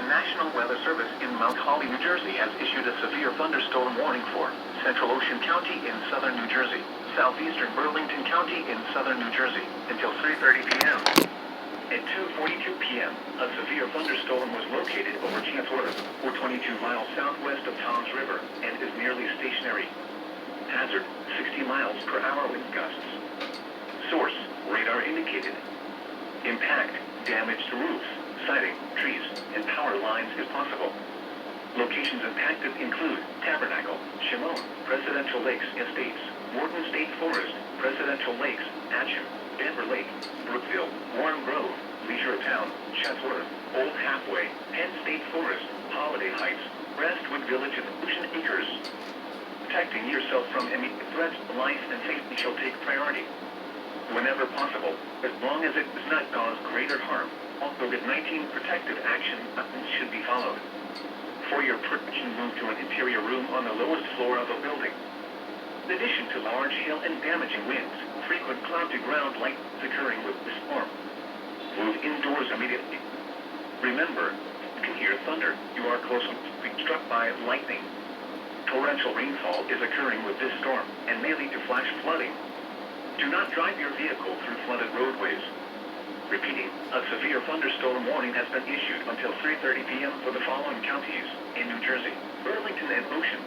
National Weather Service in Mount Holly, New Jersey has issued a severe thunderstorm warning for Central Ocean County in southern New Jersey, southeastern Burlington County in southern New Jersey, until 3:30 p.m. At 2:42 p.m., a severe thunderstorm was located over Njtv, or 22 miles southwest of Toms River, and is nearly stationary. Hazard, 60 miles per hour wind gusts. Source, radar indicated. Impact, damage to roofs, siding, trees, and power lines is possible. Locations impacted include Tabernacle, Shimon, Presidential Lakes Estates, Morton State Forest, Presidential Lakes, Atcham, Denver Lake, Brookville, Warren Grove, Leisure Town, Chatsworth, Old Halfway, Penn State Forest, Holiday Heights, Westwood Village, and Ocean Acres. Protecting yourself from any threats, life and safety shall take priority. Whenever possible, as long as it does not cause greater harm, all COVID-19 protective action should be followed. For your protection, move to an interior room on the lowest floor of a building. In addition to large hail and damaging winds, frequent cloud-to-ground light is occurring with the storm. Move indoors immediately. Remember, you can hear thunder. You are close to being struck by lightning. Torrential rainfall is occurring with this storm and may lead to flash flooding. Do not drive your vehicle through flooded roadways. Repeating, a severe thunderstorm warning has been issued until 3:30 p.m. for the following counties in New Jersey: Burlington and Ocean.